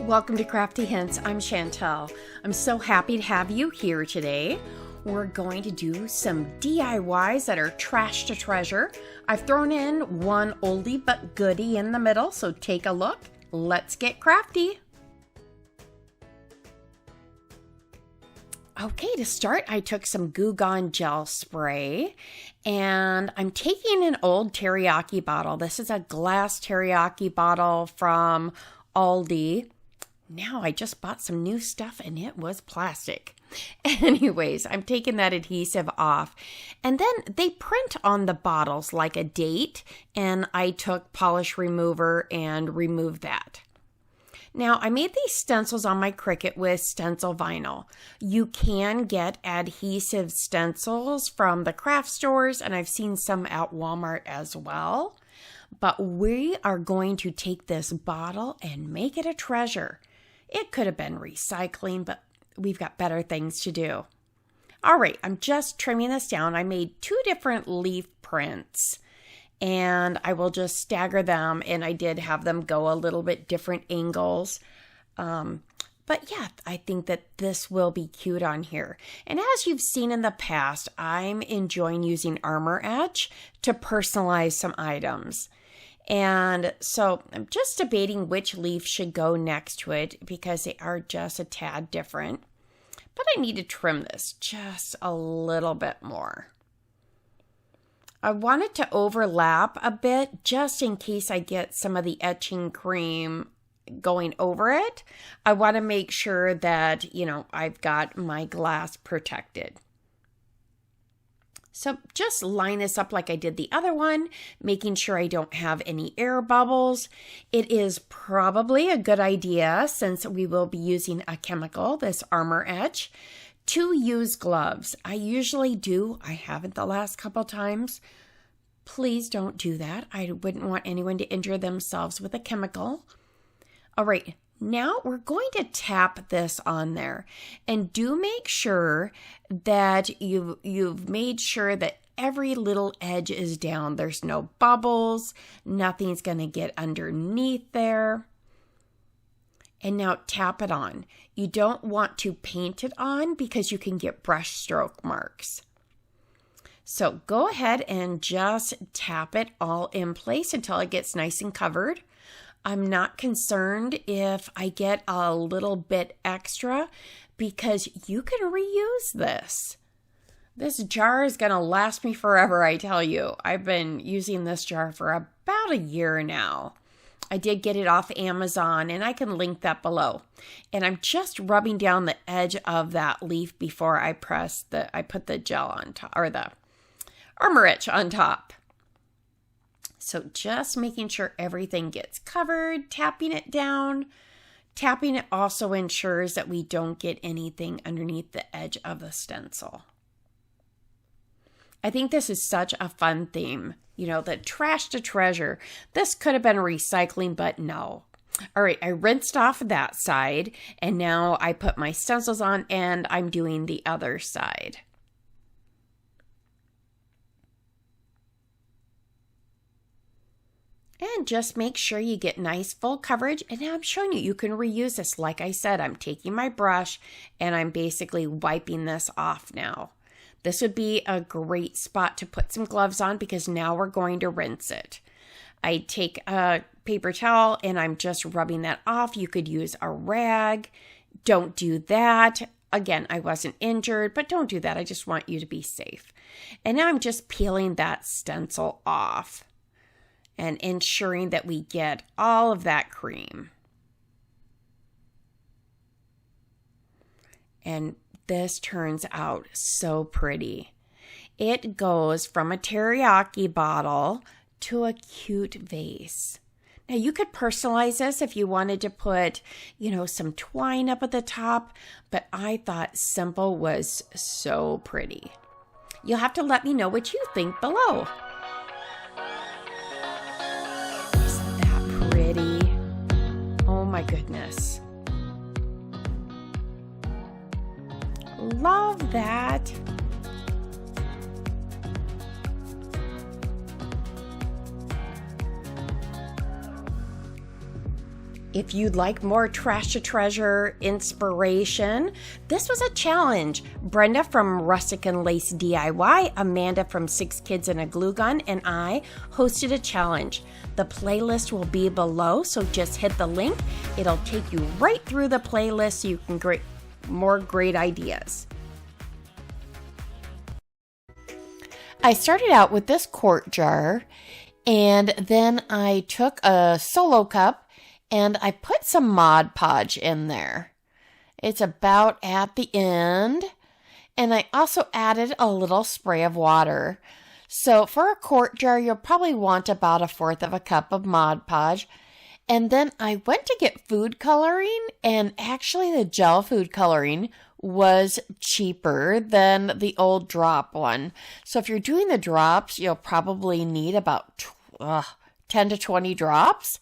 Welcome to Crafty Hints. I'm Chantel. I'm so happy to have you here today. We're going to do some DIYs that are trash to treasure. I've thrown in one oldie but goodie in the middle, so take a look. Let's get crafty. Okay, to start, I took some Goo Gone gel spray, and I'm taking an old teriyaki bottle. This is a glass teriyaki bottle from Aldi. Now I just bought some new stuff and it was plastic. Anyways, I'm taking that adhesive off. And then they print on the bottles like a date, and I took polish remover and removed that. Now, I made these stencils on my Cricut with stencil vinyl. You can get adhesive stencils from the craft stores, and I've seen some at Walmart as well. But we are going to take this bottle and make it a treasure. It could have been recycling, but we've got better things to do. All right, I'm just trimming this down. I made 2 different leaf prints, and I will just stagger them, and I did have them go a little bit different angles. But yeah, I think that this will be cute on here. And as you've seen in the past, I'm enjoying using Armor Edge to personalize some items. And so I'm just debating which leaf should go next to it because they are just a tad different. But I need to trim this just a little bit more. I want it to overlap a bit just in case I get some of the etching cream going over it. I want to make sure that, I've got my glass protected. So just line this up like I did the other one, making sure I don't have any air bubbles. It is probably a good idea, since we will be using a chemical, this Armor Edge, to use gloves. I usually do. I haven't the last couple times. Please don't do that. I wouldn't want anyone to injure themselves with a chemical. All right. Now we're going to tap this on there, and do make sure that you've made sure that every little edge is down. There's no bubbles, nothing's going to get underneath there. And now tap it on. You don't want to paint it on because you can get brush stroke marks. So go ahead and just tap it all in place until it gets nice and covered. I'm not concerned if I get a little bit extra because you can reuse this. This jar is going to last me forever, I tell you. I've been using this jar for about a year now. I did get it off Amazon, and I can link that below. And I'm just rubbing down the edge of that leaf before I put the gel on top, or the Armor Edge on top. So just making sure everything gets covered, tapping it down. Tapping it also ensures that we don't get anything underneath the edge of the stencil. I think this is such a fun theme. The trash to treasure. This could have been recycling, but no. All right, I rinsed off that side, and now I put my stencils on, and I'm doing the other side. And just make sure you get nice full coverage. And now I'm showing you can reuse this. Like I said, I'm taking my brush and I'm basically wiping this off now. This would be a great spot to put some gloves on because now we're going to rinse it. I take a paper towel and I'm just rubbing that off. You could use a rag. Don't do that. Again, I wasn't injured, but don't do that. I just want you to be safe. And now I'm just peeling that stencil off and ensuring that we get all of that cream. And this turns out so pretty. It goes from a teriyaki bottle to a cute vase. Now you could personalize this if you wanted to put, some twine up at the top, but I thought simple was so pretty. You'll have to let me know what you think below. Oh my goodness. Love that. If you'd like more Trash to Treasure inspiration, this was a challenge. Brenda from Rustic and Lace DIY, Amanda from 6 Kids and a Glue Gun, and I hosted a challenge. The playlist will be below, so just hit the link. It'll take you right through the playlist so you can get more great ideas. I started out with this quart jar, and then I took a Solo cup and I put some Mod Podge in there. It's about at the end. And I also added a little spray of water. So for a quart jar, you'll probably want about 1/4 of a cup of Mod Podge. And then I went to get food coloring, and actually the gel food coloring was cheaper than the old drop one. So if you're doing the drops, you'll probably need about 10 to 20 drops.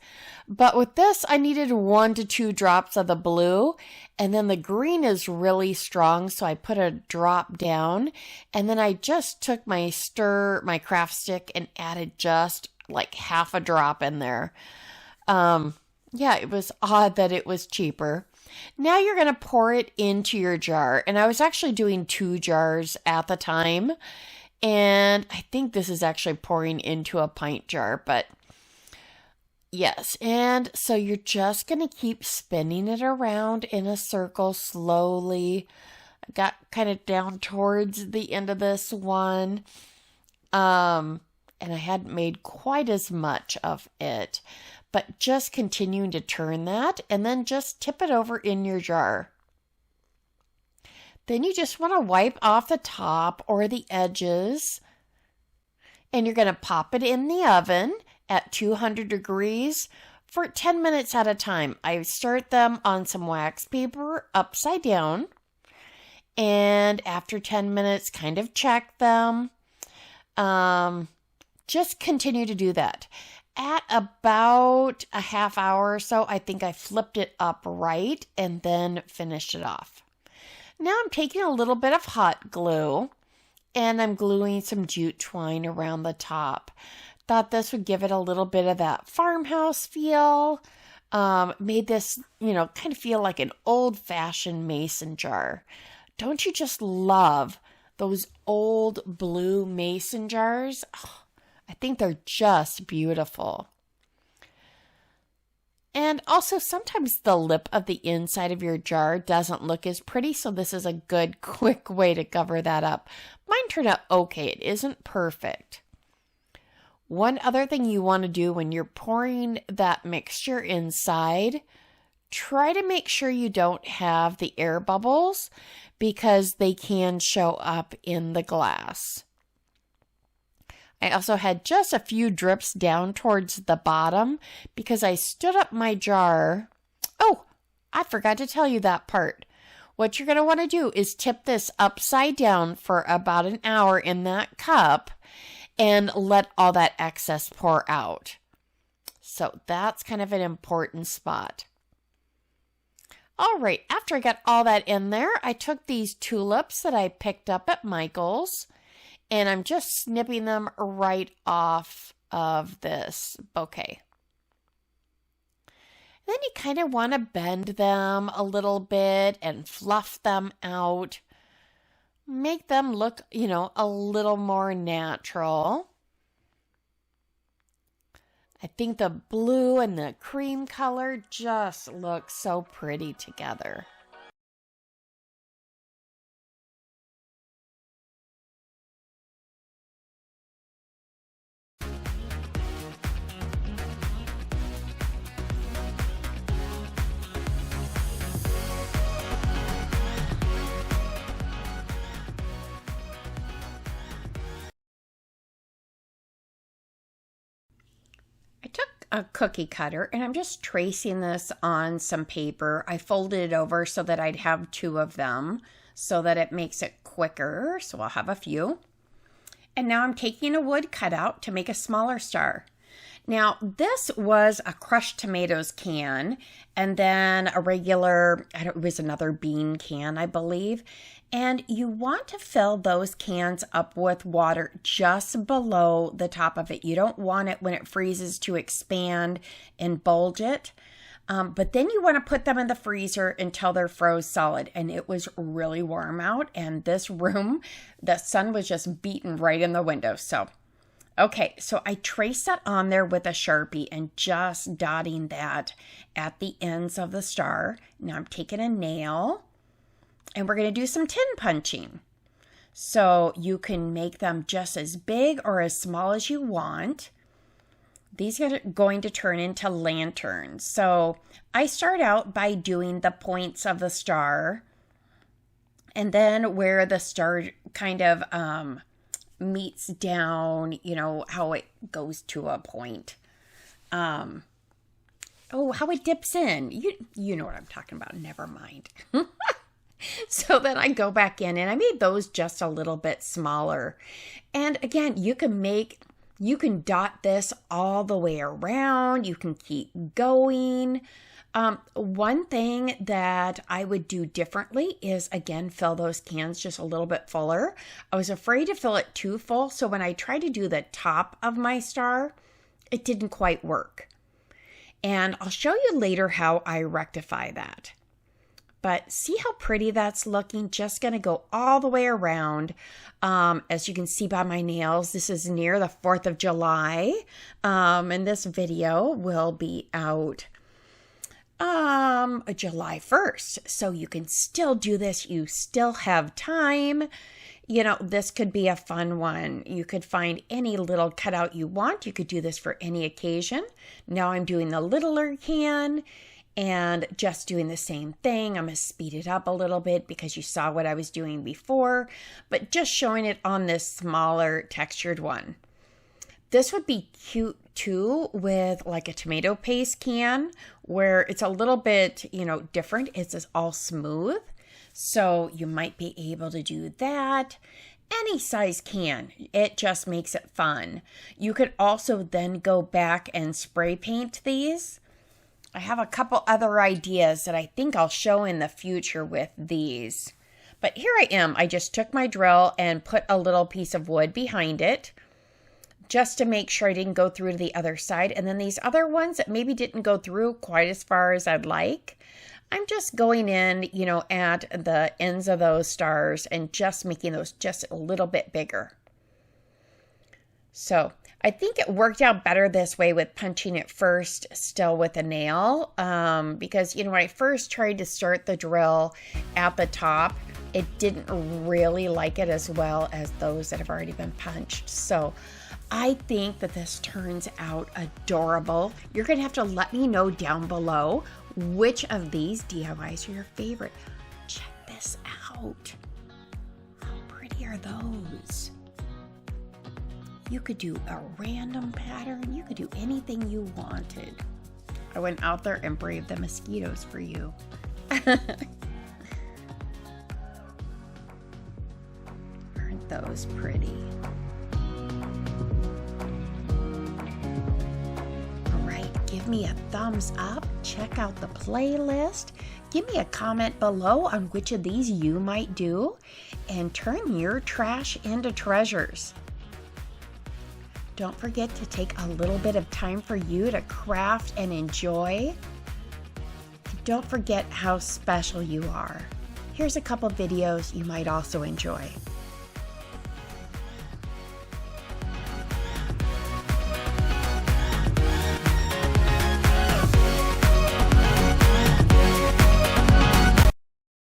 But with this, I needed 1 to 2 drops of the blue, and then the green is really strong, so I put a drop down, and then I just took my craft stick and added just like 1/2 a drop in there. Yeah, it was odd that it was cheaper. Now you're going to pour it into your jar, and I was actually doing 2 jars at the time, and I think this is actually pouring into a pint jar, but yes, and so you're just going to keep spinning it around in a circle slowly. I got kind of down towards the end of this one, and I hadn't made quite as much of it, but just continuing to turn that, and then just tip it over in your jar. Then you just want to wipe off the top or the edges, and you're going to pop it in the oven at 200 degrees for 10 minutes at a time. I start them on some wax paper upside down, and after 10 minutes, kind of check them. Just continue to do that. At about a 1/2 hour or so, I think I flipped it upright and then finished it off. Now I'm taking a little bit of hot glue, and I'm gluing some jute twine around the top. Thought this would give it a little bit of that farmhouse feel. Made this, kind of feel like an old-fashioned mason jar. Don't you just love those old blue mason jars? Oh, I think they're just beautiful. And also sometimes the lip of the inside of your jar doesn't look as pretty, so this is a good quick way to cover that up. Mine turned out okay. It isn't perfect. One other thing you want to do when you're pouring that mixture inside, try to make sure you don't have the air bubbles because they can show up in the glass. I also had just a few drips down towards the bottom because I stood up my jar. Oh, I forgot to tell you that part. What you're going to want to do is tip this upside down for about an hour in that cup and let all that excess pour out. So that's kind of an important spot. All right, after I got all that in there, I took these tulips that I picked up at Michael's, and I'm just snipping them right off of this bouquet. Then you kind of want to bend them a little bit and fluff them out. Make them look, a little more natural. I think the blue and the cream color just look so pretty together. A cookie cutter, and I'm just tracing this on some paper. I folded it over so that I'd have 2 of them so that it makes it quicker. So I'll have a few. And now I'm taking a wood cutout to make a smaller star. Now this was a crushed tomatoes can, and then a regular, it was another bean can, I believe. And you want to fill those cans up with water just below the top of it. You don't want it when it freezes to expand and bulge it. But then you want to put them in the freezer until they're froze solid. And it was really warm out. And this room, the sun was just beating right in the window. So, okay, so I traced that on there with a Sharpie and just dotting that at the ends of the star. Now I'm taking a nail and we're going to do some tin punching. So you can make them just as big or as small as you want. These are going to turn into lanterns. So I start out by doing the points of the star and then where the star kind of meets down, you know, how it goes to a point. How it dips in. You know what I'm talking about. Never mind. So then I go back in and I made those just a little bit smaller. And again, you can dot this all the way around. You can keep going. One thing that I would do differently is, again, fill those cans just a little bit fuller. I was afraid to fill it too full, so when I tried to do the top of my star, it didn't quite work. And I'll show you later how I rectify that. But see how pretty that's looking? Just going to go all the way around. As you can see by my nails, this is near the 4th of July. And this video will be out July 1st. So you can still do this. You still have time. You know, this could be a fun one. You could find any little cutout you want. You could do this for any occasion. Now I'm doing the littler can. And just doing the same thing. I'm going to speed it up a little bit because you saw what I was doing before, but just showing it on this smaller textured one. This would be cute too with like a tomato paste can where it's a little bit, you know, different. It's just all smooth. So you might be able to do that. Any size can. It just makes it fun. You could also then go back and spray paint these. I have a couple other ideas that I think I'll show in the future with these. But here I am. I just took my drill and put a little piece of wood behind it just to make sure I didn't go through to the other side. And then these other ones that maybe didn't go through quite as far as I'd like, I'm just going in, you know, at the ends of those stars and just making those just a little bit bigger. So I think it worked out better this way with punching it first still with a nail because, you know, when I first tried to start the drill at the top, it didn't really like it as well as those that have already been punched. So I think that this turns out adorable. You're going to have to let me know down below which of these DIYs are your favorite. Check this out. How pretty are those? You could do a random pattern. You could do anything you wanted. I went out there and braved the mosquitoes for you. Aren't those pretty? All right, give me a thumbs up. Check out the playlist. Give me a comment below on which of these you might do. And turn your trash into treasures. Don't forget to take a little bit of time for you to craft and enjoy. Don't forget how special you are. Here's a couple videos you might also enjoy.